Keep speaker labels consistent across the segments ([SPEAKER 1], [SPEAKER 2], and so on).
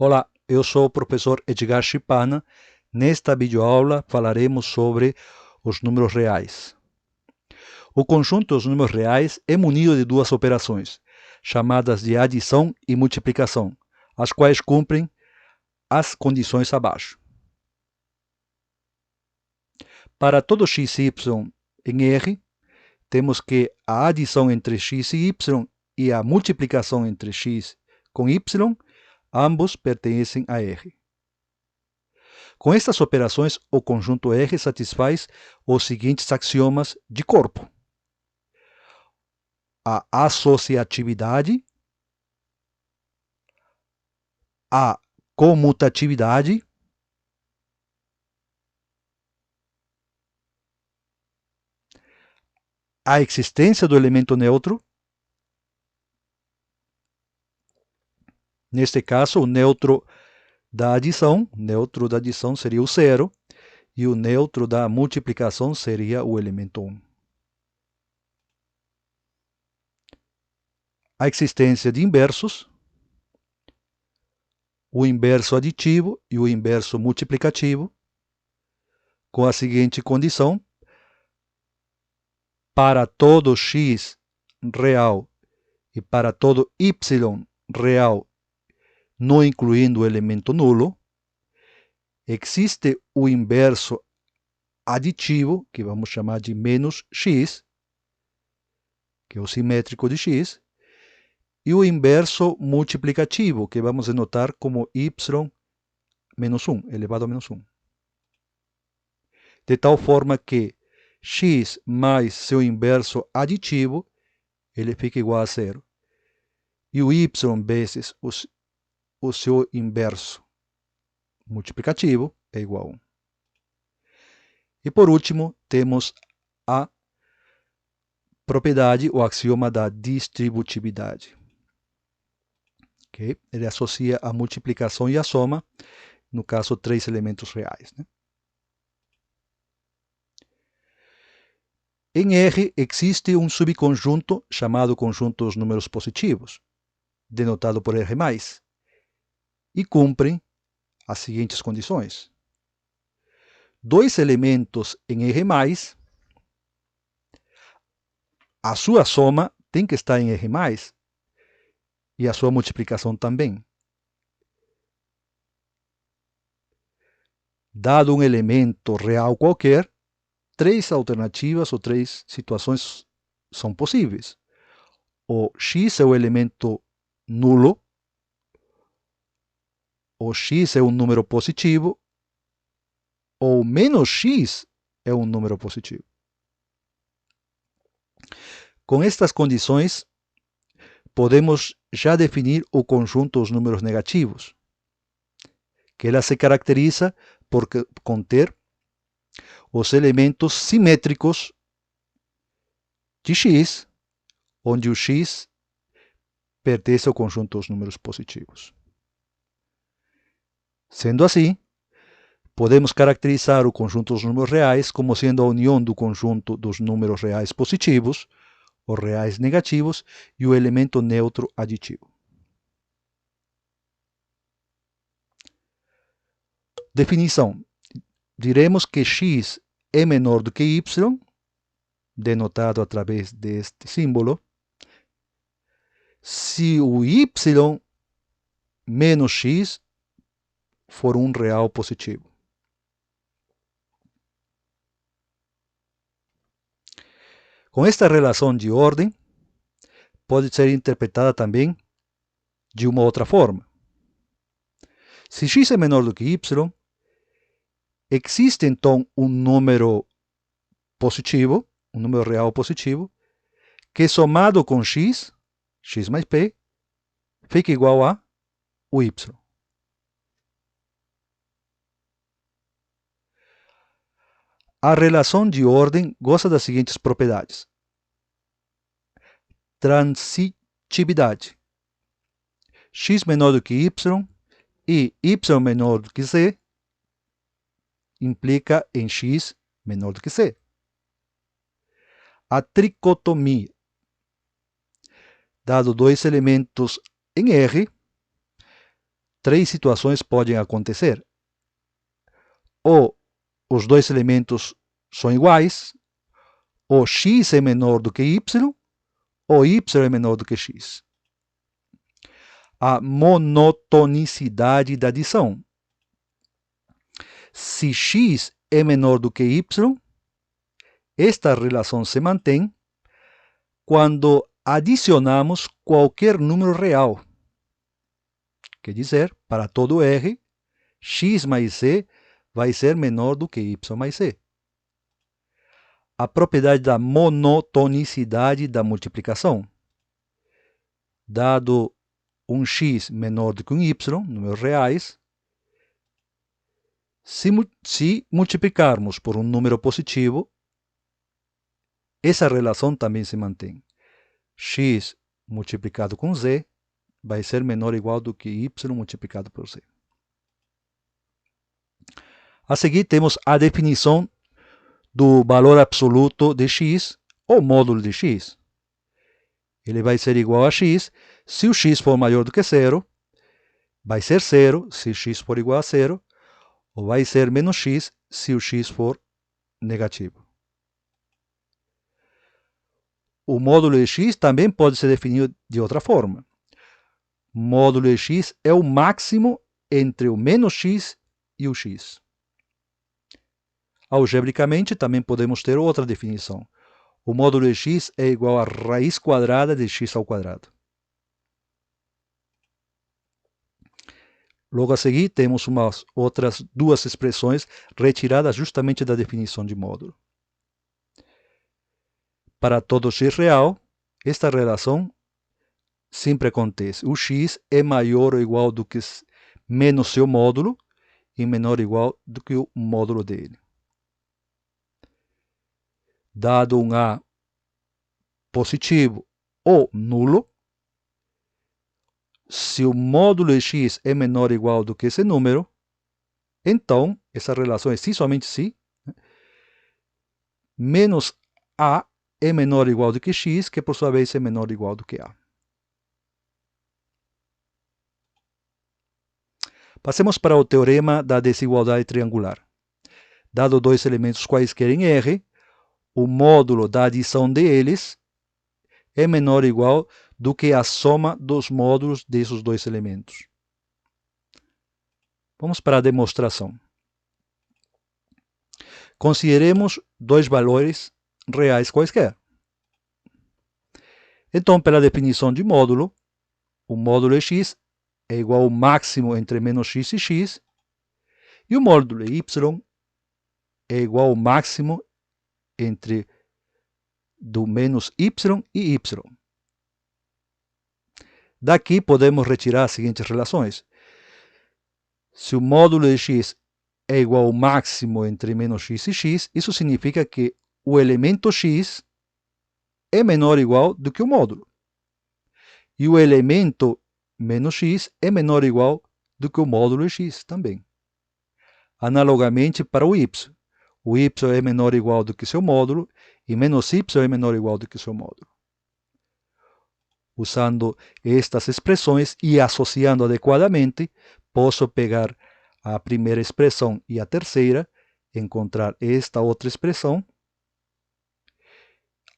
[SPEAKER 1] Olá, eu sou o professor Edgar Chipana. Nesta videoaula falaremos sobre os números reais. O conjunto dos números reais é munido de duas operações, chamadas de adição e multiplicação, as quais cumprem as condições abaixo. Para todo x e y em R, temos que a adição entre x e y e a multiplicação entre x com y, ambos pertencem a R. Com estas operações, o conjunto R satisfaz os seguintes axiomas de corpo: a associatividade, a comutatividade, a existência do elemento neutro. Neste caso, o neutro da adição seria o zero, e o neutro da multiplicação seria o elemento 1. A existência de inversos, o inverso aditivo e o inverso multiplicativo, com a seguinte condição: para todo x real e para todo y real, não incluindo o elemento nulo, existe o inverso aditivo, que vamos chamar de menos x, que é o simétrico de x, e o inverso multiplicativo, que vamos denotar como y menos 1, elevado a menos 1. De tal forma que x mais seu inverso aditivo, ele fica igual a zero. E o y vezes o seu inverso multiplicativo é igual a 1. E por último, temos a propriedade, o axioma da distributividade. Okay? Ele associa a multiplicação e a soma, no caso, 3 elementos reais. Né? Em R existe um subconjunto chamado conjunto dos números positivos, denotado por R+, e cumprem as seguintes condições. Dois elementos em R+, a sua soma tem que estar em R+, e a sua multiplicação também. Dado um elemento real qualquer, 3 alternativas ou 3 situações são possíveis. O x é o elemento nulo, o x é um número positivo, ou menos x é um número positivo. Com estas condições, podemos já definir o conjunto dos números negativos, que ela se caracteriza por conter os elementos simétricos de x, onde o x pertence ao conjunto dos números positivos. Sendo assim, podemos caracterizar o conjunto dos números reais como sendo a união do conjunto dos números reais positivos, os reais negativos e o elemento neutro aditivo. Definição. Diremos que x é menor do que y, denotado através deste símbolo, se o y menos x for um real positivo. Com esta relação de ordem, pode ser interpretada também de uma outra forma. Se x é menor do que y, existe então um número positivo, um número real positivo, que somado com x mais p, fica igual a o y. A relação de ordem gosta das seguintes propriedades: transitividade. X menor do que y e y menor do que z implica em x menor do que z. A tricotomia. Dado dois elementos em R, três situações podem acontecer. Ou os dois elementos são iguais, ou x é menor do que y, ou y é menor do que x. A monotonicidade da adição. Se x é menor do que y, esta relação se mantém quando adicionamos qualquer número real. Quer dizer, para todo R, x mais c vai ser menor do que y mais c. A propriedade da monotonicidade da multiplicação. Dado um x menor do que um y, números reais, se multiplicarmos por um número positivo, essa relação também se mantém. X multiplicado com z vai ser menor ou igual do que y multiplicado por z. A seguir, temos a definição do valor absoluto de x, ou módulo de x. Ele vai ser igual a x se o x for maior do que zero, vai ser zero se x for igual a zero, ou vai ser menos x se o x for negativo. O módulo de x também pode ser definido de outra forma. O módulo de x é o máximo entre o menos x e o x. Algebricamente, também podemos ter outra definição. O módulo de x é igual a raiz quadrada de x ao quadrado. Logo a seguir, temos umas outras duas expressões retiradas justamente da definição de módulo. Para todo x real, esta relação sempre acontece. O x é maior ou igual do que menos seu módulo e menor ou igual do que o módulo dele. Dado um A positivo ou nulo, se o módulo de x é menor ou igual do que esse número, então essa relação é se somente se, menos A é menor ou igual do que x, que por sua vez é menor ou igual do que A. Passemos para o teorema da desigualdade triangular. Dado dois elementos quaisquer em R, o módulo da adição deles é menor ou igual do que a soma dos módulos desses dois elementos. Vamos para a demonstração. Consideremos dois valores reais quaisquer. Então, pela definição de módulo, o módulo de x é igual ao máximo entre menos x e x, e o módulo de y é igual ao máximo entre do menos y e y. Daqui podemos retirar as seguintes relações. Se o módulo de x é igual ao máximo entre menos x e x, isso significa que o elemento x é menor ou igual do que o módulo. E o elemento menos x é menor ou igual do que o módulo de x também. Analogamente para o y. O y é menor ou igual do que seu módulo e menos y é menor ou igual do que seu módulo. Usando estas expressões e associando adequadamente, posso pegar a primeira expressão e a terceira, encontrar esta outra expressão,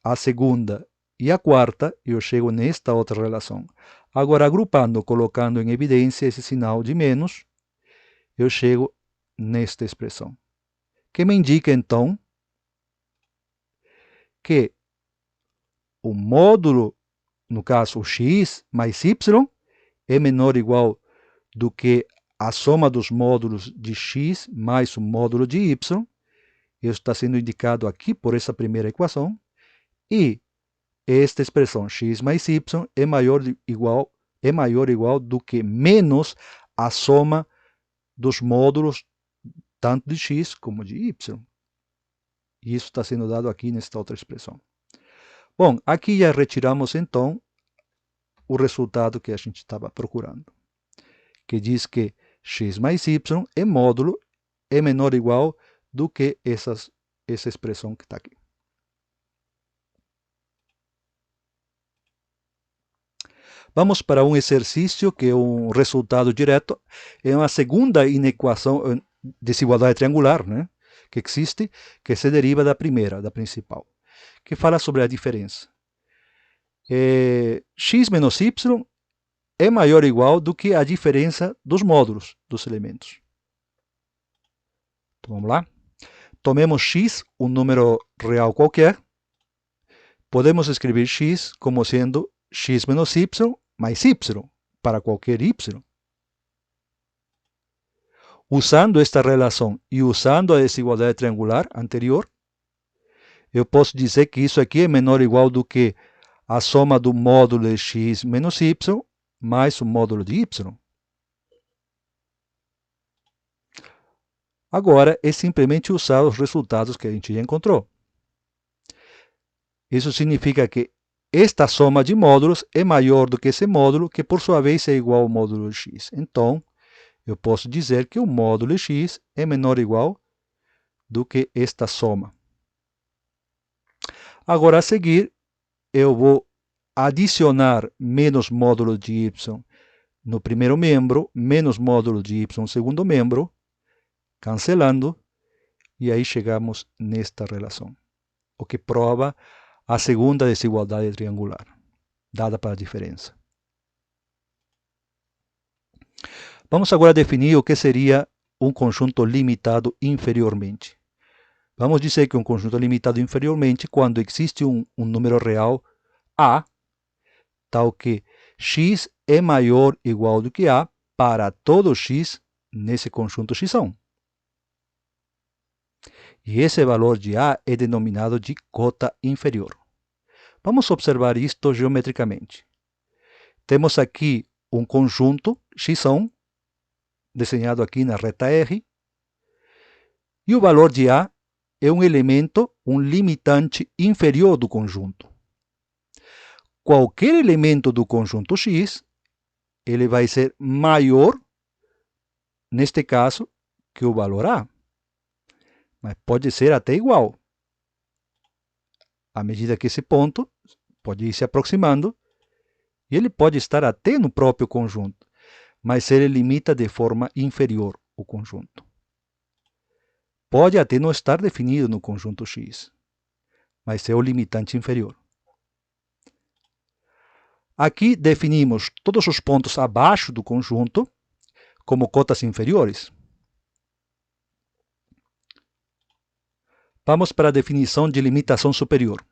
[SPEAKER 1] a segunda e a quarta, eu chego nesta outra relação. Agora, agrupando, colocando em evidência esse sinal de menos, eu chego nesta expressão, que me indica, então, que o módulo, no caso, o x mais y, é menor ou igual do que a soma dos módulos de x mais o módulo de y. Isso está sendo indicado aqui por essa primeira equação. E esta expressão x mais y é maior ou igual do que menos a soma dos módulos tanto de x como de y. Isso está sendo dado aqui nesta outra expressão. Bom, aqui já retiramos então o resultado que a gente estava procurando, que diz que x mais y é módulo é menor ou igual do que essa expressão que está aqui. Vamos para um exercício que é um resultado direto. É uma segunda inequação, desigualdade triangular, né, que existe, que se deriva da primeira, da principal, que fala sobre a diferença. X menos y é maior ou igual do que a diferença dos módulos dos elementos. Então vamos lá. Tomemos x, um número real qualquer. Podemos escrever x como sendo x menos y mais y, para qualquer y. Usando esta relação e usando a desigualdade triangular anterior, eu posso dizer que isso aqui é menor ou igual do que a soma do módulo de x menos y mais o módulo de y. Agora é simplesmente usar os resultados que a gente já encontrou. Isso significa que esta soma de módulos é maior do que esse módulo, que por sua vez é igual ao módulo de x. Então, eu posso dizer que o módulo de x é menor ou igual do que esta soma. Agora, a seguir, eu vou adicionar menos módulo de y no primeiro membro, menos módulo de y no segundo membro, cancelando, e aí chegamos nesta relação, o que prova a segunda desigualdade triangular, dada para a diferença. Vamos agora definir o que seria um conjunto limitado inferiormente. Vamos dizer que um conjunto limitado inferiormente quando existe um número real A, tal que x é maior ou igual do que A para todo x nesse conjunto x1. E esse valor de A é denominado de cota inferior. Vamos observar isto geometricamente. Temos aqui um conjunto x1, desenhado aqui na reta R, e o valor de A é um elemento, um limitante inferior do conjunto. Qualquer elemento do conjunto X, ele vai ser maior, neste caso, que o valor A. Mas pode ser até igual. À medida que esse ponto pode ir se aproximando, e ele pode estar até no próprio conjunto, mas ele limita de forma inferior o conjunto. Pode até não estar definido no conjunto X, mas é o limitante inferior. Aqui definimos todos os pontos abaixo do conjunto como cotas inferiores. Vamos para a definição de limitação superior.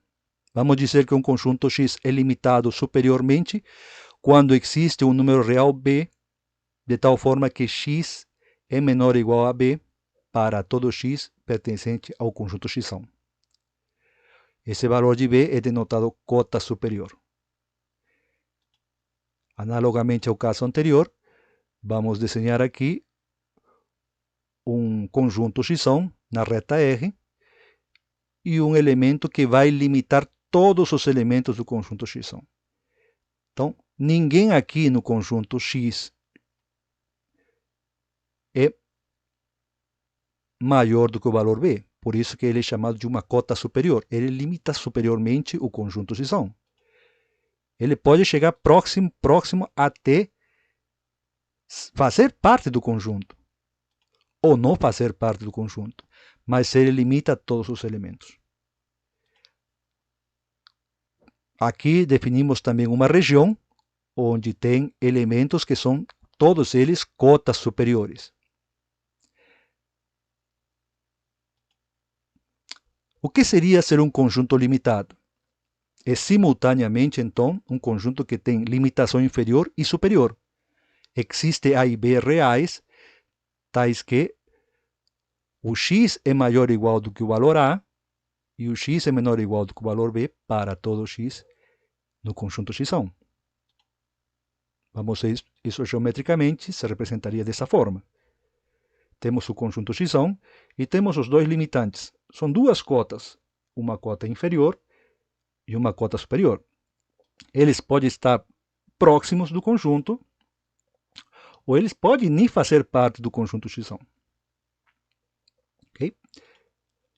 [SPEAKER 1] Vamos dizer que um conjunto X é limitado superiormente quando existe um número real B, de tal forma que X é menor ou igual a B para todo X pertencente ao conjunto X1. Esse valor de B é denotado cota superior. Analogamente ao caso anterior, vamos desenhar aqui um conjunto x1 na reta R e um elemento que vai limitar todos os elementos do conjunto x1. Então, ninguém aqui no conjunto X é maior do que o valor B. Por isso que ele é chamado de uma cota superior. Ele limita superiormente o conjunto x1. Ele pode chegar próximo até fazer parte do conjunto, ou não fazer parte do conjunto, mas ele limita todos os elementos. Aqui definimos também uma região onde tem elementos que são todos eles cotas superiores. O que seria ser um conjunto limitado? É simultaneamente, então, um conjunto que tem limitação inferior e superior. Existe A e B reais, tais que o x é maior ou igual do que o valor A e o x é menor ou igual do que o valor B para todo x no conjunto x1. Vamos ver isso geometricamente, se representaria dessa forma. Temos o conjunto x1 e temos os dois limitantes. São duas cotas, uma cota inferior e uma cota superior. Eles podem estar próximos do conjunto, ou eles podem nem fazer parte do conjunto x1. Okay?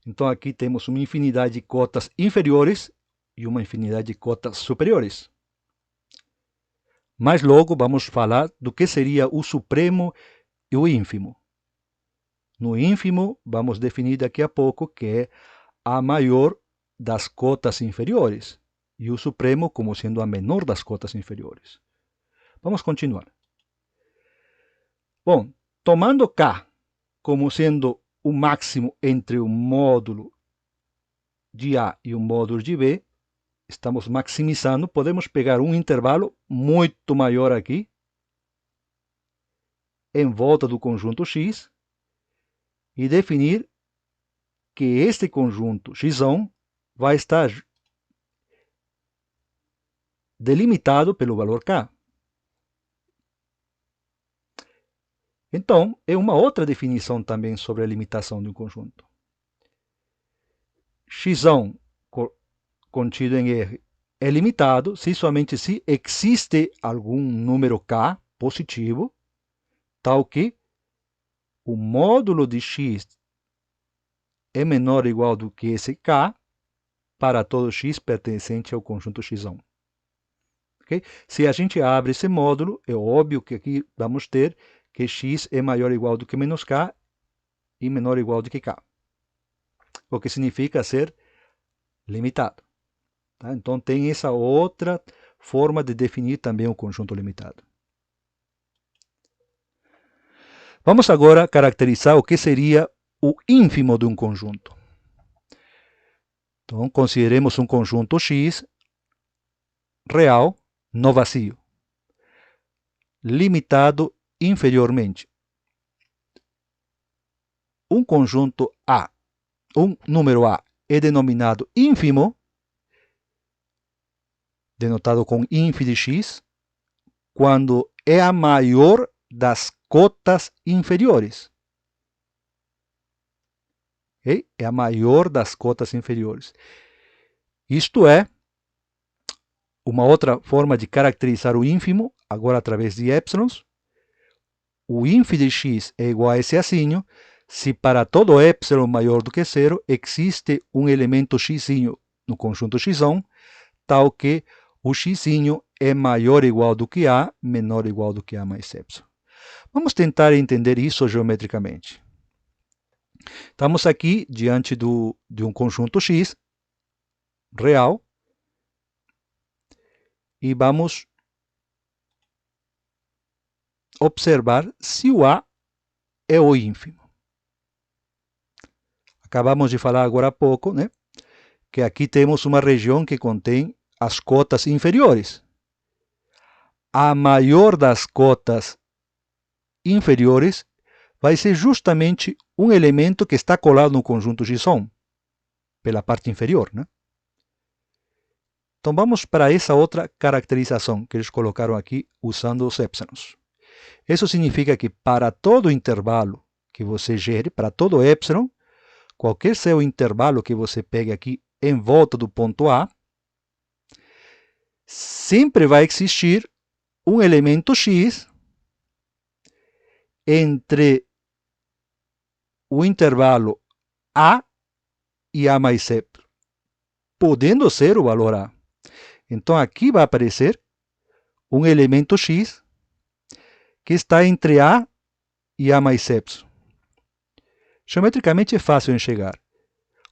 [SPEAKER 1] Então aqui temos uma infinidade de cotas inferiores e uma infinidade de cotas superiores. Mas logo vamos falar do que seria o supremo e o ínfimo. No ínfimo, vamos definir daqui a pouco que é a maior das cotas inferiores e o supremo como sendo a menor das cotas inferiores. Vamos continuar. Bom, tomando K como sendo o máximo entre o módulo de A e o módulo de B, estamos maximizando, podemos pegar um intervalo muito maior aqui, em volta do conjunto X, e definir que este conjunto X1 vai estar delimitado pelo valor K. Então, é uma outra definição também sobre a limitação de um conjunto. X1 contido em R é limitado somente se existe algum número K positivo, tal que o módulo de X é menor ou igual do que esse K para todo X pertencente ao conjunto X1. Okay? Se a gente abre esse módulo, é óbvio que aqui vamos ter que X é maior ou igual do que menos K e menor ou igual do que K. O que significa ser limitado. Tá? Então tem essa outra forma de definir também o conjunto limitado. Vamos agora caracterizar o que seria o ínfimo de um conjunto. Então consideremos um conjunto X real no vazio, limitado inferiormente. Um conjunto A, um número A, é denominado ínfimo, denotado com ínf de x, quando é a maior das cotas inferiores. Okay? É a maior das cotas inferiores. Isto é, uma outra forma de caracterizar o ínfimo, agora através de épsilons. O ínf de x é igual a esse asinho se para todo épsilon maior do que zero existe um elemento x no conjunto x1, tal que o x é maior ou igual do que A, menor ou igual do que A mais epsilon. Vamos tentar entender isso geometricamente. Estamos aqui diante de um conjunto X real e vamos observar se o A é o ínfimo. Acabamos de falar agora há pouco, né, que aqui temos uma região que contém as cotas inferiores. A maior das cotas inferiores vai ser justamente um elemento que está colado no conjunto X1, pela parte inferior. Né? Então vamos para essa outra caracterização que eles colocaram aqui usando os épsilons. Isso significa que para todo intervalo que você gere, para todo épsilon, qualquer seu intervalo que você pegue aqui em volta do ponto A, sempre vai existir um elemento X entre o intervalo A e A mais epsilon, podendo ser o valor A. Então aqui vai aparecer um elemento X que está entre A e A mais epsilon. Geometricamente é fácil enxergar.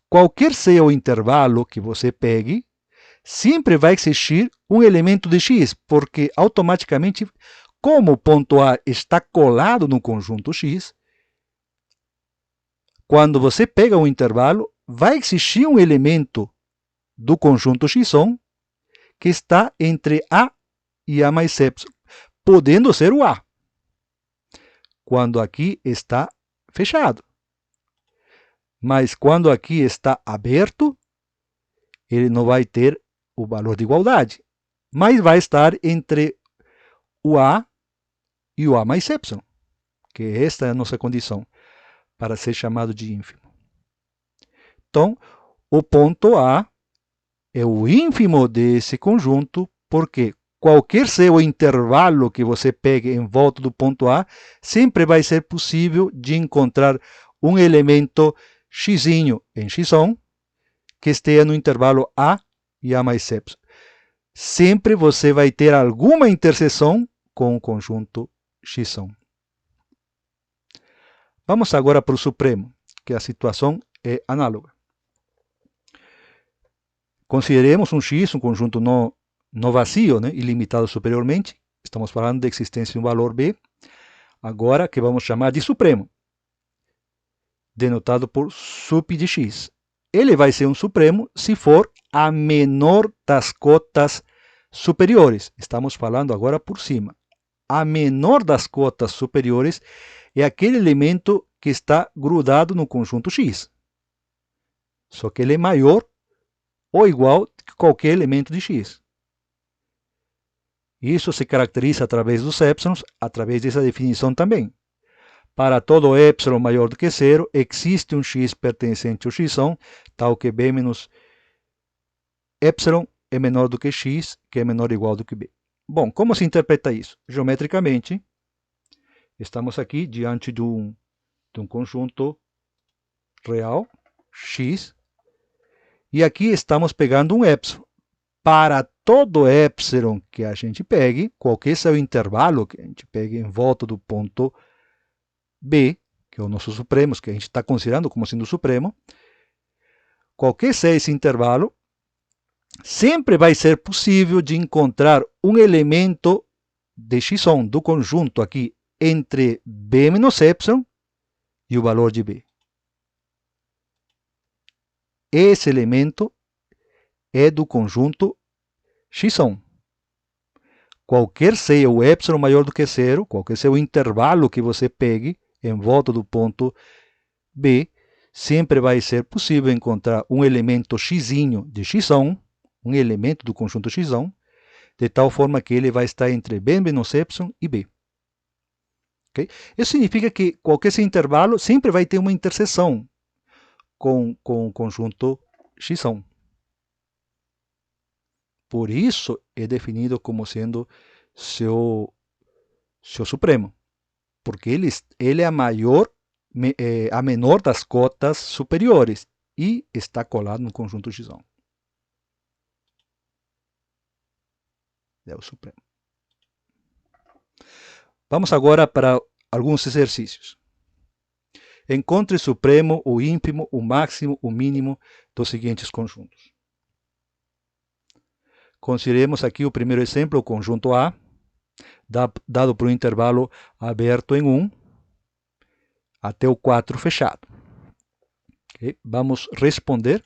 [SPEAKER 1] Qualquer seja o intervalo que você pegue, sempre vai existir um elemento de X, porque automaticamente, como o ponto A está colado no conjunto X, quando você pega um intervalo, vai existir um elemento do conjunto X1 que está entre A e A mais epsilon, podendo ser o A, quando aqui está fechado. Mas quando aqui está aberto, ele não vai ter o valor de igualdade, mas vai estar entre o A e o A mais epsilon, que esta é a nossa condição para ser chamado de ínfimo. Então, o ponto A é o ínfimo desse conjunto, porque qualquer seja o intervalo que você pegue em volta do ponto A, sempre vai ser possível de encontrar um elemento x em x1 que esteja no intervalo A e A mais epsilon. sempre você vai ter alguma interseção com o conjunto X. Vamos agora para o supremo, que a situação é análoga. Consideremos um X, um conjunto não vazio, né, ilimitado superiormente. Estamos falando da existência de um valor B, agora que vamos chamar de supremo, denotado por sup de x. Ele vai ser um supremo se for a menor das cotas superiores. Estamos falando agora por cima. A menor das cotas superiores é aquele elemento que está grudado no conjunto x. Só que ele é maior ou igual que qualquer elemento de x. Isso se caracteriza através dos épsilons, através dessa definição também. Para todo epsilon maior do que zero, existe um x pertencente ao x, tal que b menos epsilon é menor do que x, que é menor ou igual do que b. Bom, como se interpreta isso? Geometricamente, estamos aqui diante de um conjunto real, x, e aqui estamos pegando um epsilon. Para todo epsilon que a gente pegue, qualquer seja o intervalo que a gente pegue em volta do ponto B, que é o nosso supremo, que a gente está considerando como sendo o supremo, qualquer seja esse intervalo, sempre vai ser possível de encontrar um elemento de x do conjunto aqui entre b menos epsilon e o valor de b. Esse elemento é do conjunto x. Qualquer seja o epsilon maior do que zero, qualquer seja o intervalo que você pegue em volta do ponto B, sempre vai ser possível encontrar um elemento x de x, um elemento do conjunto x, de tal forma que ele vai estar entre b menos epsilon e b. Okay? Isso significa que qualquer intervalo sempre vai ter uma interseção com o conjunto x. Por isso é definido como sendo seu supremo, porque ele é a menor das cotas superiores e está colado no conjunto x. É o supremo. Vamos agora para alguns exercícios. Encontre o supremo, o ínfimo, o máximo, o mínimo dos seguintes conjuntos. Consideremos aqui o primeiro exemplo, o conjunto A, dado por um intervalo aberto em 1 até o 4 fechado. Okay? Vamos responder.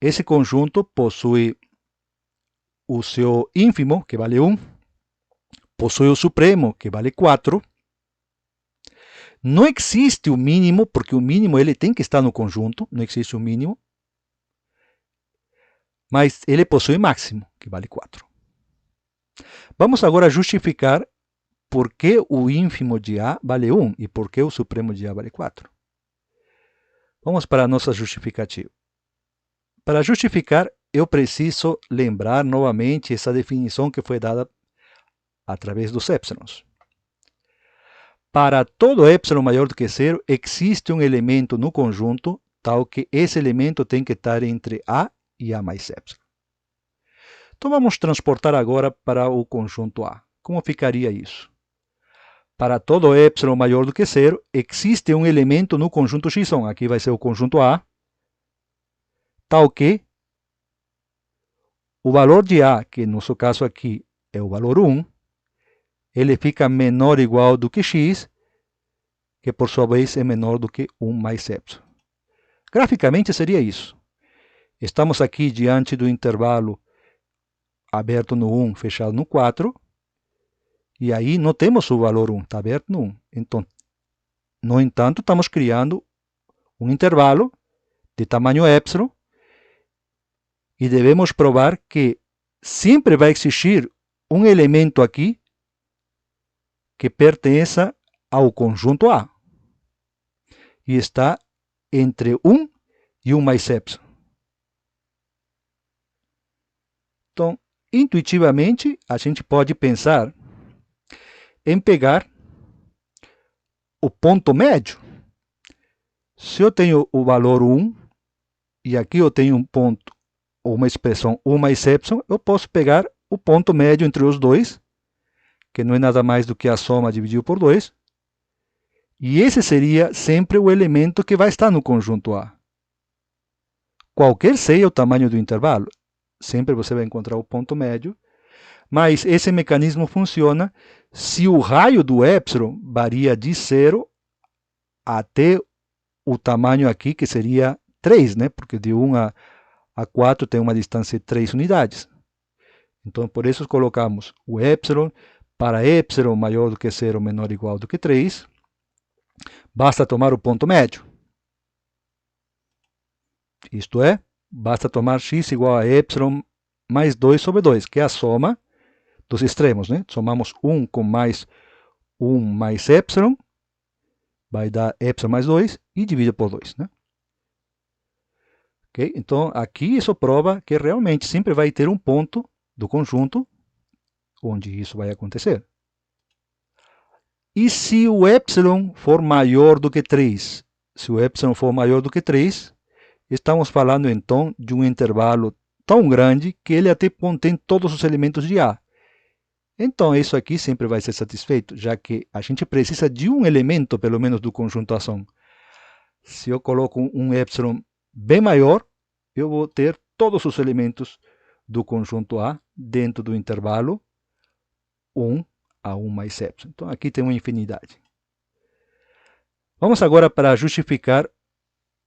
[SPEAKER 1] Esse conjunto possui o seu ínfimo, que vale 1, possui o supremo, que vale 4. Não existe o mínimo, porque o mínimo ele tem que estar no conjunto, não existe o mínimo. Mas ele possui máximo, que vale 4. Vamos agora justificar por que o ínfimo de A vale 1 e por que o supremo de A vale 4. Vamos para a nossa justificativa. Para justificar, eu preciso lembrar novamente essa definição que foi dada através dos épsilons. Para todo epsilon maior do que zero, existe um elemento no conjunto tal que esse elemento tem que estar entre A e A mais epsilon. Então vamos transportar agora para o conjunto A. Como ficaria isso? Para todo epsilon maior do que zero, existe um elemento no conjunto x. Aqui vai ser o conjunto A, tal que o valor de A, que no nosso caso aqui é o valor 1, ele fica menor ou igual do que x, que por sua vez é menor do que 1 mais epsilon. Graficamente seria isso. Estamos aqui diante do intervalo aberto no 1, fechado no 4, e aí não temos o valor 1, está aberto no 1. Então, no entanto, estamos criando um intervalo de tamanho epsilon e devemos provar que sempre vai existir um elemento aqui que pertença ao conjunto A e está entre 1 e 1 mais epsilon. Então, intuitivamente, a gente pode pensar em pegar o ponto médio. Se eu tenho o valor 1 e aqui eu tenho um ponto uma expressão 1 mais epsilon, eu posso pegar o ponto médio entre os dois, que não é nada mais do que a soma dividido por 2. E esse seria sempre o elemento que vai estar no conjunto A. Qualquer seja o tamanho do intervalo, sempre você vai encontrar o ponto médio, mas esse mecanismo funciona se o raio do epsilon varia de 0 até o tamanho aqui, que seria 3, né? Porque de 1 a 4 tem uma distância de 3 unidades. Então, por isso colocamos o epsilon. Para epsilon maior do que 0, menor ou igual do que 3, basta tomar o ponto médio. Isto é, basta tomar x igual a epsilon mais 2 sobre 2, que é a soma dos extremos, né? Somamos 1 com mais 1 mais epsilon, vai dar epsilon mais 2 e divide por 2, né? Okay? Então, aqui isso prova que realmente sempre vai ter um ponto do conjunto onde isso vai acontecer. E se o epsilon for maior do que 3? Se o epsilon for maior do que 3, estamos falando então de um intervalo tão grande que ele até contém todos os elementos de A. Então, isso aqui sempre vai ser satisfeito, já que a gente precisa de um elemento, pelo menos, do conjunto ação. Se eu coloco um epsilon bem maior, eu vou ter todos os elementos do conjunto A dentro do intervalo 1 a 1 mais epsilon. Então, aqui tem uma infinidade. Vamos agora para justificar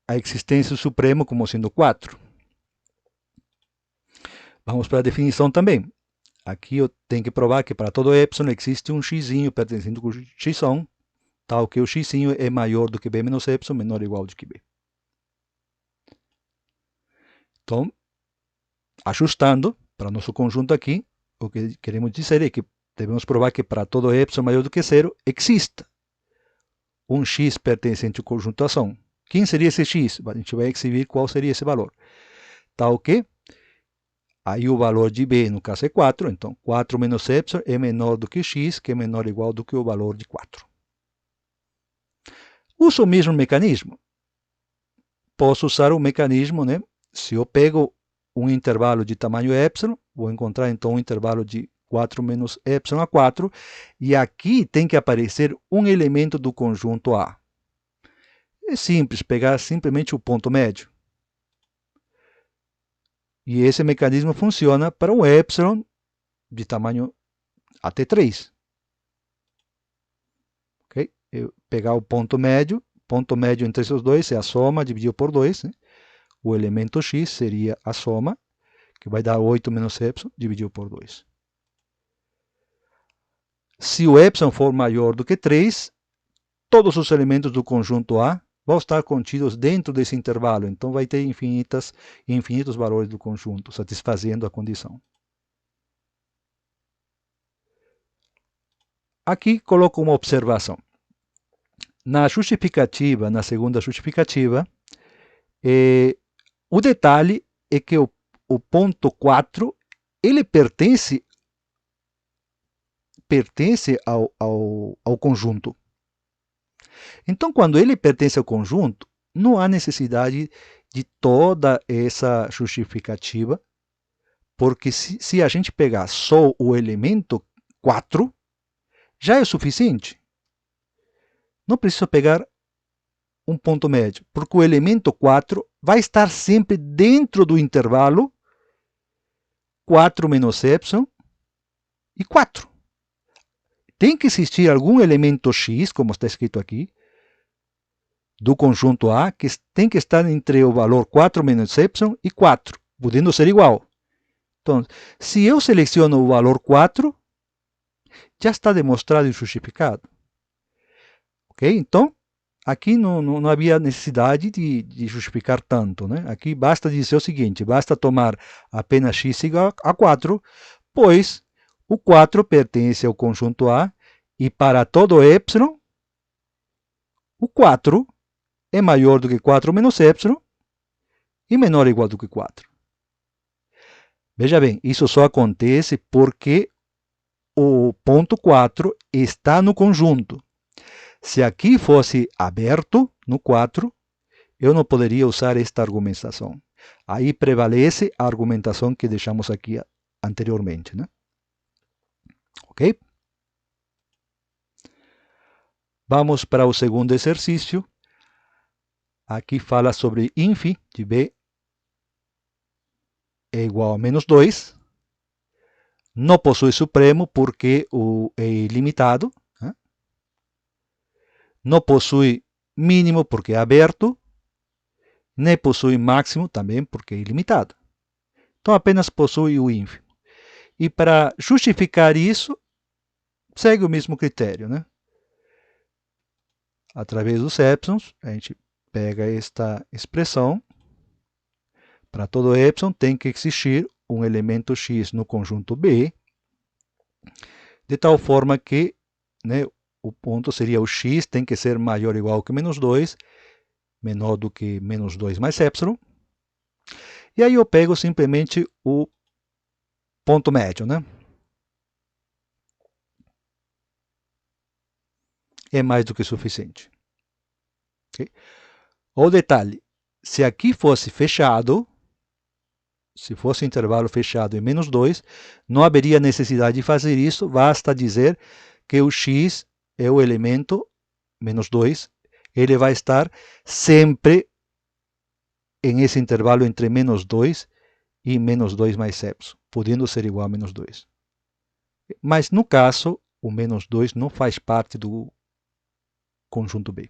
[SPEAKER 1] a existência do supremo como sendo 4. Vamos para a definição também. Aqui eu tenho que provar que para todo epsilon existe um x pertencente ao x, tal que o x é maior do que b menos epsilon, menor ou igual do que b. Então, ajustando para nosso conjunto aqui, o que queremos dizer é que devemos provar que para todo epsilon maior do que 0 exista um x pertencente ao conjunto ação. Quem seria esse x? A gente vai exibir qual seria esse valor. Tal que, aí o valor de b, no caso, é 4. Então, 4 menos epsilon é menor do que x, que é menor ou igual do que o valor de 4. Uso o mesmo mecanismo. Posso usar o mecanismo, né? Se eu pego um intervalo de tamanho epsilon, vou encontrar então um intervalo de 4 menos epsilon a 4, e aqui tem que aparecer um elemento do conjunto A. É simples, pegar simplesmente o ponto médio. E esse mecanismo funciona para um epsilon de tamanho até 3. Okay? Eu pegar o ponto médio entre esses dois é a soma dividido por 2, né? O elemento x seria a soma, que vai dar 8 menos epsilon dividido por 2. Se o epsilon for maior do que 3, todos os elementos do conjunto A vão estar contidos dentro desse intervalo. Então, vai ter infinitos valores do conjunto, satisfazendo a condição. Aqui coloco uma observação. Na justificativa, na segunda justificativa, o detalhe é que o ponto 4, ele pertence ao conjunto. Então, quando ele pertence ao conjunto, não há necessidade de toda essa justificativa, porque se a gente pegar só o elemento 4, já é o suficiente. Não precisa pegar um ponto médio, porque o elemento 4 vai estar sempre dentro do intervalo 4 menos epsilon e 4. Tem que existir algum elemento x, como está escrito aqui, do conjunto A, que tem que estar entre o valor 4 menos epsilon e 4, podendo ser igual. Então, se eu seleciono o valor 4, já está demonstrado e justificado. Ok? Então, aqui não havia necessidade de justificar tanto, né? Aqui basta dizer o seguinte, basta tomar apenas x igual a 4, pois o 4 pertence ao conjunto A, e para todo epsilon, o 4 é maior do que 4 menos epsilon e menor ou igual do que 4. Veja bem, isso só acontece porque o ponto 4 está no conjunto. Se aqui fosse aberto, no 4, eu não poderia usar esta argumentação. Aí prevalece a argumentação que deixamos aqui anteriormente, né? Ok? Vamos para o segundo exercício. Aqui fala sobre inf de b é igual a menos 2. Não possui supremo porque é ilimitado. Né? Não possui mínimo porque é aberto. Nem possui máximo também porque é ilimitado. Então apenas possui o ínfimo. E para justificar isso, segue o mesmo critério. Né? Através dos épsilons, a gente pega esta expressão. Para todo epsilon tem que existir um elemento x no conjunto B, de tal forma que, né, o ponto seria o x tem que ser maior ou igual que menos 2, menor do que menos 2 mais epsilon. E aí eu pego simplesmente o ponto médio. Né? É mais do que suficiente. Okay? O detalhe, se aqui fosse fechado, se fosse intervalo fechado em menos 2, não haveria necessidade de fazer isso, basta dizer que o x é o elemento menos 2, ele vai estar sempre em esse intervalo entre menos 2 e menos 2 mais epsilon, podendo ser igual a menos 2. Mas no caso, o menos 2 não faz parte do conjunto B.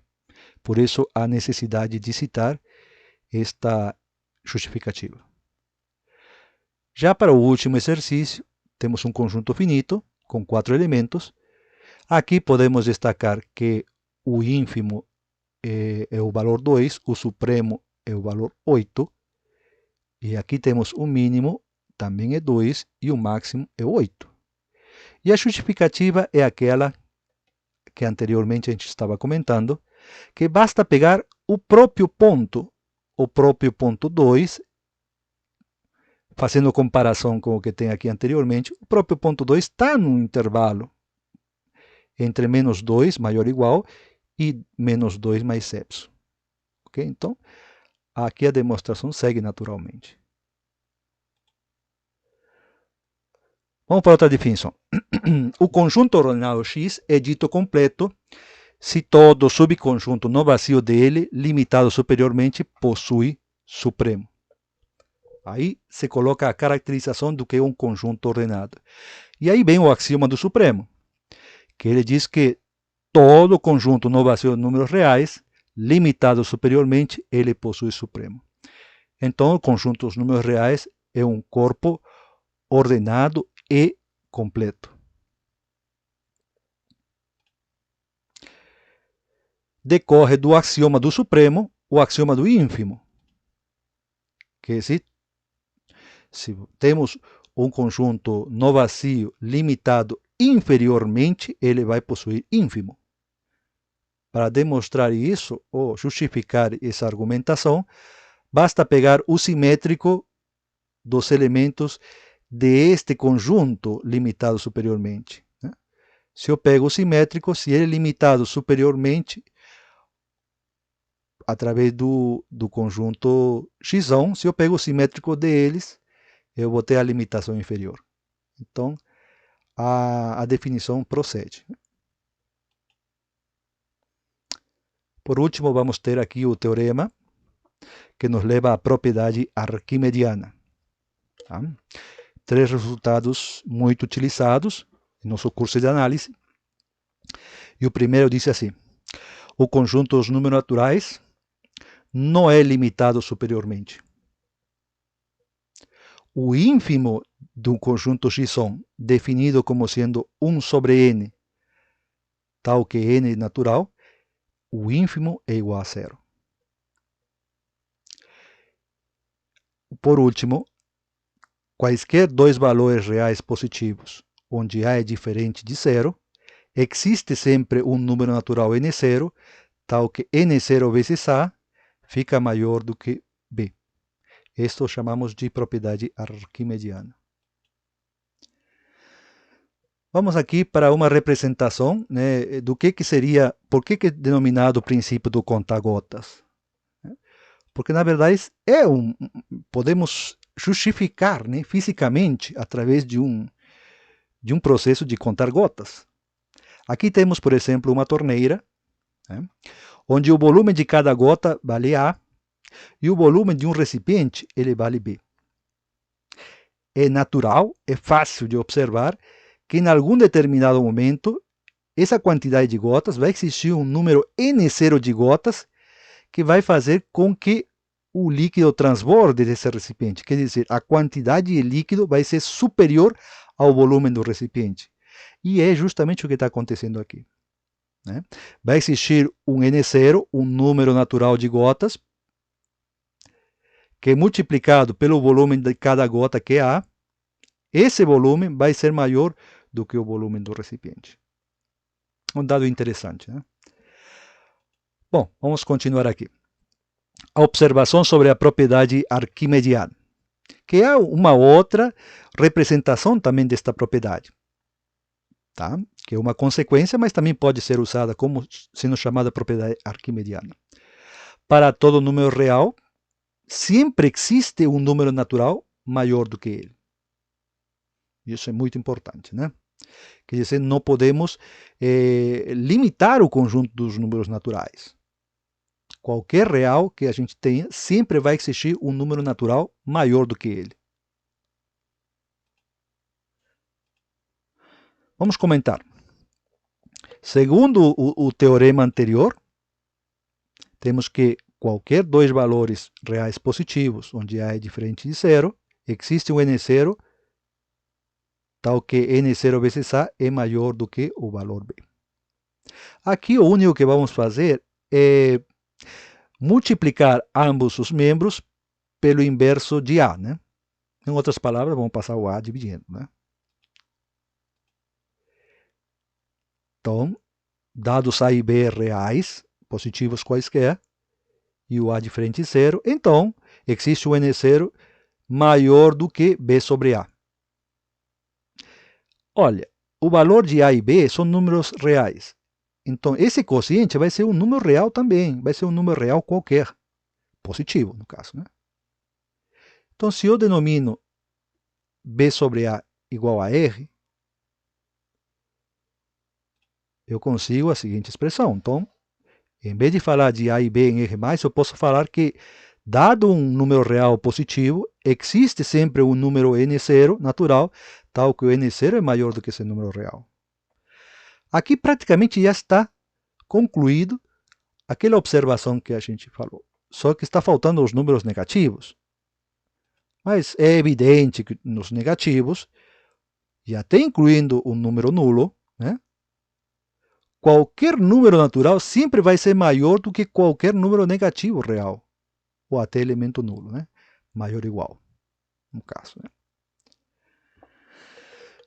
[SPEAKER 1] Por isso, há necessidade de citar esta justificativa. Já para o último exercício, temos um conjunto finito com 4 elementos. Aqui podemos destacar que o ínfimo é o valor 2, o supremo é o valor 8, e aqui temos o mínimo, também é 2, e o máximo é 8. E a justificativa é aquela que anteriormente a gente estava comentando, que basta pegar o próprio ponto 2, fazendo comparação com o que tem aqui anteriormente, o próprio ponto 2 está no intervalo entre menos 2, maior ou igual, e menos 2 mais epsilon. Okay? Então, aqui a demonstração segue naturalmente. Vamos para outra definição. O conjunto ordenado X é dito completo se todo subconjunto não vazio dele, limitado superiormente, possui supremo. Aí se coloca a caracterização do que é um conjunto ordenado. E aí vem o axioma do supremo, que ele diz que todo conjunto não vazio de números reais, limitado superiormente, ele possui supremo. Então, o conjunto dos números reais é um corpo ordenado e completo. Decorre do axioma do supremo o axioma do ínfimo, que se temos um conjunto não vazio limitado inferiormente, ele vai possuir ínfimo. Para demonstrar isso, ou justificar essa argumentação, basta pegar o simétrico dos elementos deste conjunto limitado superiormente. Né? Se eu pego o simétrico, se ele é limitado superiormente, através do conjunto x, se eu pego o simétrico deles, eu vou ter a limitação inferior. Então, a definição procede. Por último, vamos ter aqui o teorema, que nos leva à propriedade arquimediana. Tá? 3 resultados muito utilizados no nosso curso de análise. E o primeiro diz assim: o conjunto dos números naturais não é limitado superiormente. O ínfimo do conjunto x, definido como sendo 1 sobre n, tal que n é natural, o ínfimo é igual a 0. Por último, quaisquer dois valores reais positivos, onde A é diferente de 0, existe sempre um número natural n0, tal que n0 vezes A fica maior do que B. Isto chamamos de propriedade arquimediana. Vamos aqui para uma representação, né, do que seria, por que é denominado o princípio do conta-gotas. Porque, na verdade, podemos justificar, né, fisicamente através de um processo de contar gotas. Aqui temos, por exemplo, uma torneira, né, onde o volume de cada gota vale A e o volume de um recipiente ele vale B. É natural, é fácil de observar que em algum determinado momento essa quantidade de gotas vai existir um número N0 de gotas que vai fazer com que o líquido transborde desse recipiente. Quer dizer, a quantidade de líquido vai ser superior ao volume do recipiente. E é justamente o que está acontecendo aqui, né? Vai existir um N0, um número natural de gotas, que é multiplicado pelo volume de cada gota, que é A. Esse volume vai ser maior do que o volume do recipiente. Um dado interessante, né? Bom, vamos continuar aqui. A observação sobre a propriedade arquimediana, que é uma outra representação também desta propriedade, tá? Que é uma consequência, mas também pode ser usada como sendo chamada propriedade arquimediana. Para todo número real, sempre existe um número natural maior do que ele. Isso é muito importante, né? Quer dizer, não podemos limitar o conjunto dos números naturais. Qualquer real que a gente tenha, sempre vai existir um número natural maior do que ele. Vamos comentar. Segundo o teorema anterior, temos que qualquer dois valores reais positivos, onde A é diferente de zero, existe um N0, tal que N0 vezes A é maior do que o valor B. Aqui o único que vamos fazer é multiplicar ambos os membros pelo inverso de A, né? Em outras palavras, vamos passar o A dividindo, né? Então, dados A e B reais, positivos quaisquer, e o A diferente de zero, então existe um N0 maior do que B sobre A. Olha, o valor de A e B são números reais. Então, esse quociente vai ser um número real também, vai ser um número real qualquer, positivo no caso, né? Então, se eu denomino B sobre A igual a R, eu consigo a seguinte expressão. Então, em vez de falar de A e B em R+, eu posso falar que, dado um número real positivo, existe sempre um número N0 natural, tal que o N0 é maior do que esse número real. Aqui praticamente já está concluído aquela observação que a gente falou. Só que está faltando os números negativos. Mas é evidente que nos negativos, e até incluindo um número nulo, né, qualquer número natural sempre vai ser maior do que qualquer número negativo real, ou até elemento nulo, né, maior ou igual, no caso, né.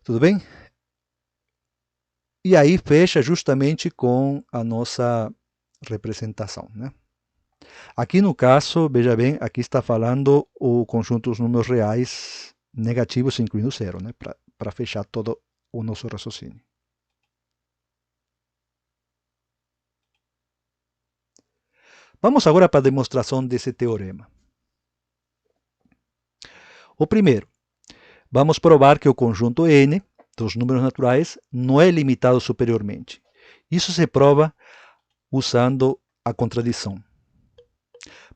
[SPEAKER 1] Tudo bem? E aí fecha justamente com a nossa representação, né. Aqui no caso, veja bem, aqui está falando o conjunto dos números reais negativos, incluindo zero, né, para fechar todo o nosso raciocínio. Vamos agora para a demonstração desse teorema. O primeiro, vamos provar que o conjunto N dos números naturais não é limitado superiormente. Isso se prova usando a contradição.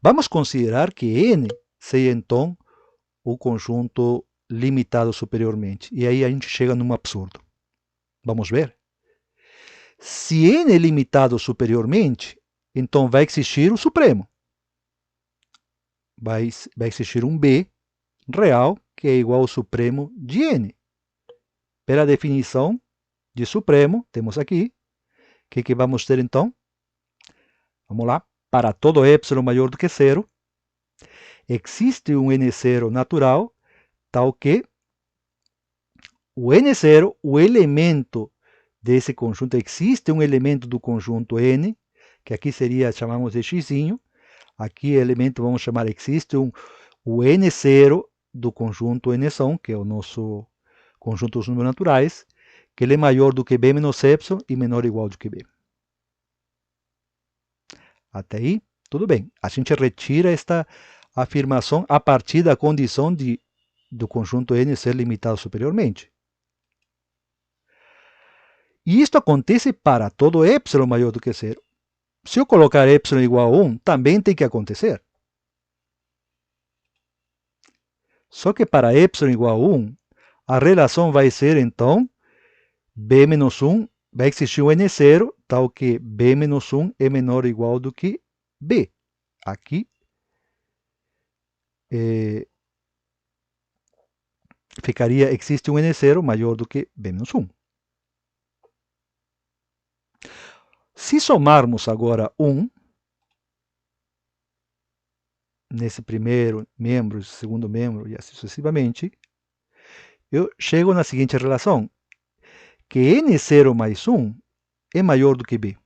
[SPEAKER 1] Vamos considerar que N seja, então, o conjunto limitado superiormente. E aí a gente chega num absurdo. Vamos ver? Se N é limitado superiormente, então vai existir o supremo. Vai existir um B real que é igual ao supremo de N. Pela definição de supremo, temos aqui, o que vamos ter então? Vamos lá. Para todo epsilon maior do que zero, existe um N0 natural, tal que o N0, o elemento desse conjunto, existe um elemento do conjunto N, que aqui seria, chamamos de x, aqui elemento vamos chamar, existe o N0 do conjunto N, que é o nosso conjunto dos números naturais, que ele é maior do que B menos epsilon e menor ou igual do que B. Até aí, Tudo bem, a gente retira esta afirmação a partir da condição do conjunto N ser limitado superiormente. E isto acontece para todo epsilon maior do que zero. Se eu colocar epsilon igual a 1, também tem que acontecer. Só que para epsilon igual a 1, a relação vai ser, então, b menos 1, vai existir um n0, tal que b menos 1 é menor ou igual do que b. Aqui, existe um n0 maior do que b menos 1. Se somarmos agora 1, nesse primeiro membro, segundo membro e assim sucessivamente, eu chego na seguinte relação, que n0 mais 1 é maior do que b.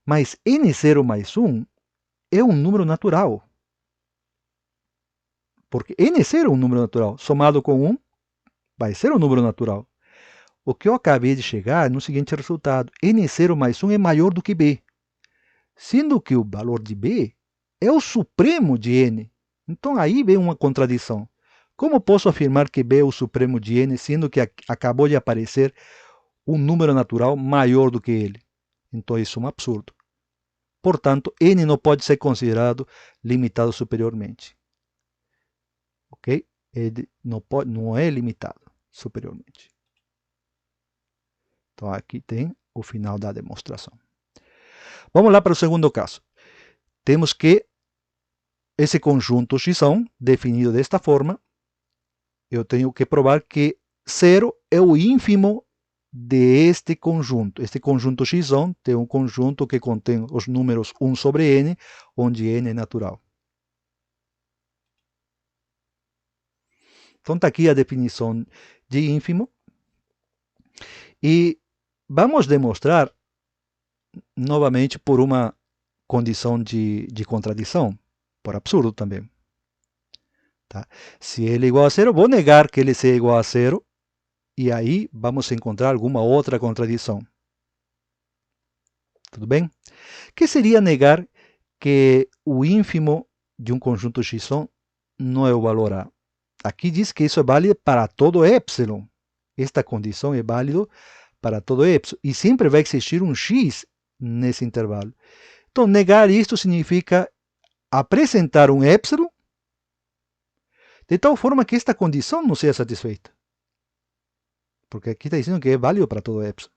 [SPEAKER 1] Mas n0 mais 1 é um número natural. Porque n0 é um número natural, somado com 1, vai ser um número natural. O que eu acabei de chegar é no seguinte resultado, n0 mais 1 é maior do que b, sendo que o valor de b é o supremo de n. Então aí vem uma contradição. Como posso afirmar que b é o supremo de n, sendo que acabou de aparecer um número natural maior do que ele? Então isso é um absurdo. Portanto, n não pode ser considerado limitado superiormente. Ok? Ele não é limitado superiormente. Então aqui tem o final da demonstração. Vamos lá para o segundo caso. Temos que esse conjunto x, definido desta forma, eu tenho que provar que 0 é o ínfimo deste conjunto. Este conjunto x tem um conjunto que contém os números 1 sobre n, onde n é natural. Então está aqui a definição de ínfimo. E vamos demonstrar novamente por uma condição de contradição, por absurdo também. Tá? Se ele é igual a 0, vou negar que ele seja igual a 0, e aí vamos encontrar alguma outra contradição. Tudo bem? Que seria negar que o ínfimo de um conjunto x não é o valor A. Aqui diz que isso é válido para todo epsilon. Esta condição é válida para todo epsilon. E sempre vai existir um x nesse intervalo. Então, negar isto significa apresentar um epsilon de tal forma que esta condição não seja satisfeita. Porque aqui está dizendo que é válido para todo epsilon.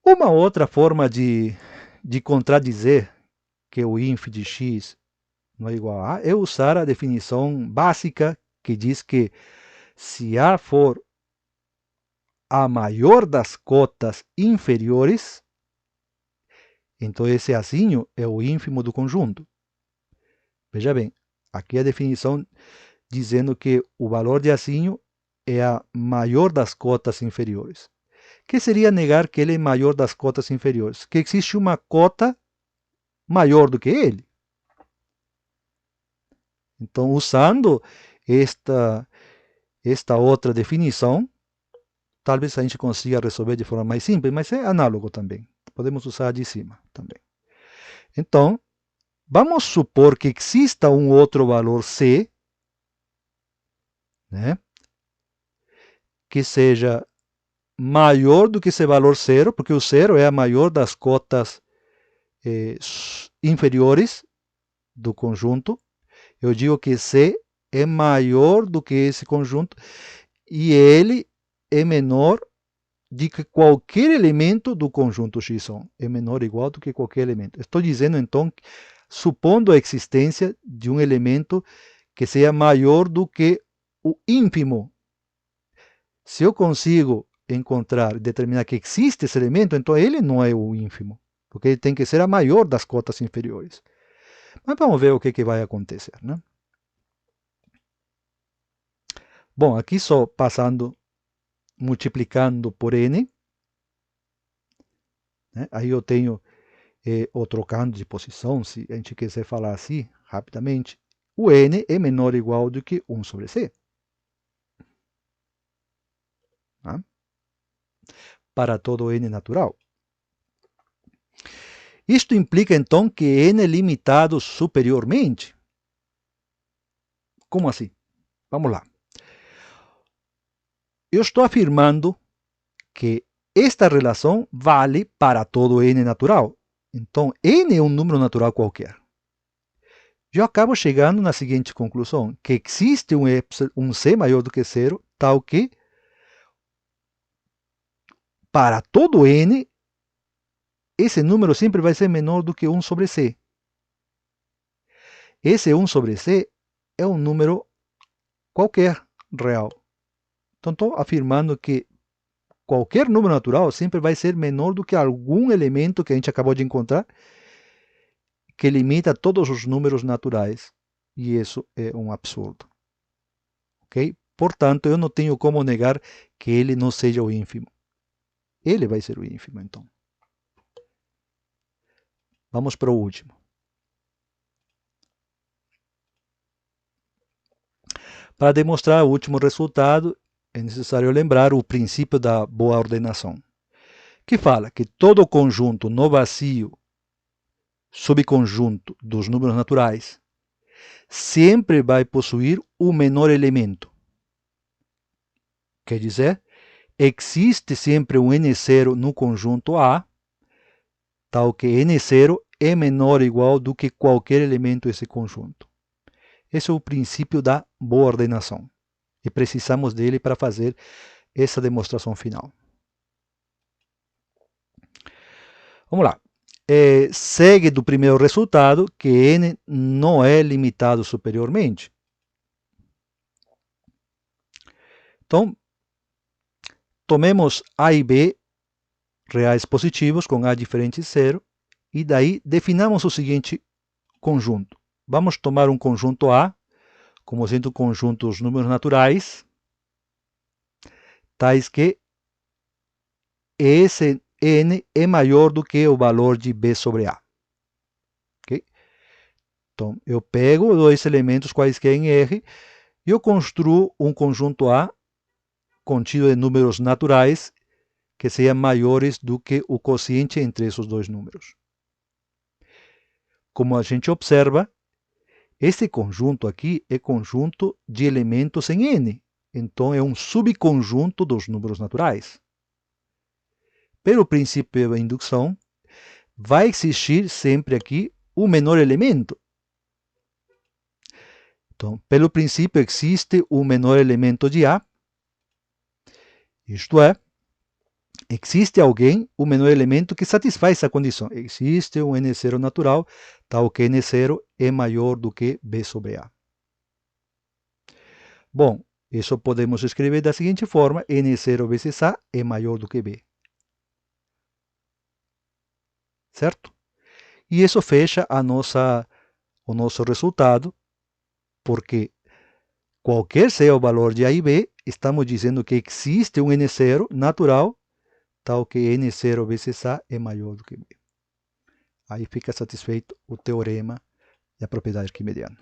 [SPEAKER 1] Uma outra forma de contradizer que o inf de x não é igual a A é usar a definição básica que diz que se A for a maior das cotas inferiores, então esse Azinho é o ínfimo do conjunto. Veja bem, aqui a definição dizendo que o valor de Azinho é a maior das cotas inferiores. Que seria negar que ele é maior das cotas inferiores? Que existe uma cota maior do que ele. Então, usando esta outra definição, talvez a gente consiga resolver de forma mais simples, mas é análogo também. Podemos usar de cima também. Então, vamos supor que exista um outro valor C, né, que seja maior do que esse valor 0, porque o 0 é a maior das cotas inferiores do conjunto. Eu digo que C é maior do que esse conjunto e ele é menor de que qualquer elemento do conjunto x é menor ou igual do que qualquer elemento. Estou dizendo, então, supondo a existência de um elemento que seja maior do que o ínfimo. Se eu consigo encontrar, determinar que existe esse elemento, então ele não é o ínfimo, porque ele tem que ser a maior das cotas inferiores. Mas vamos ver o que vai acontecer, né? Bom, aqui só passando, multiplicando por n, né? Aí eu tenho, ou trocando de posição, se a gente quiser falar assim, rapidamente, o n é menor ou igual do que 1 sobre c. Tá? Para todo n natural. Isto implica, então, que n é limitado superiormente. Como assim? Vamos lá. Eu estou afirmando que esta relação vale para todo n natural. Então, n é um número natural qualquer. Eu acabo chegando na seguinte conclusão, que existe um c maior do que zero, tal que para todo n, esse número sempre vai ser menor do que 1 sobre c. Esse 1 sobre c é um número qualquer real. Então, estou afirmando que qualquer número natural sempre vai ser menor do que algum elemento que a gente acabou de encontrar, que limita todos os números naturais. E isso é um absurdo. Ok? Portanto, eu não tenho como negar que ele não seja o ínfimo. Ele vai ser o ínfimo, então. Vamos para o último. Para demonstrar o último resultado, é necessário lembrar o princípio da boa ordenação, que fala que todo conjunto no vazio, subconjunto dos números naturais, sempre vai possuir o menor elemento. Quer dizer, existe sempre um n0 no conjunto A, tal que n0 é menor ou igual do que qualquer elemento desse conjunto. Esse é o princípio da boa ordenação. E precisamos dele para fazer essa demonstração final. Vamos lá. Segue do primeiro resultado que n não é limitado superiormente. Então, tomemos A e B reais positivos com A diferente de zero, e daí definamos o seguinte conjunto. Vamos tomar um conjunto A, como sendo um conjunto dos números naturais, tais que esse n é maior do que o valor de B sobre A. Okay? Então, eu pego dois elementos quaisquer em R e eu construo um conjunto A contido de números naturais que sejam maiores do que o quociente entre esses dois números. Como a gente observa, esse conjunto aqui é conjunto de elementos em N. Então, é um subconjunto dos números naturais. Pelo princípio da indução, vai existir sempre aqui o menor elemento. Então, pelo princípio, existe o menor elemento de A, isto é, existe alguém, o menor elemento que satisfaz essa condição. Existe um n0 natural, tal que n0 é maior do que B sobre A. Bom, isso podemos escrever da seguinte forma, n0 vezes A é maior do que B. Certo? E isso fecha o nosso resultado, porque qualquer seja o valor de A e B, estamos dizendo que existe um n0 natural, tal que n0 vezes A é maior do que B. Aí fica satisfeito o teorema da propriedade arquimediana.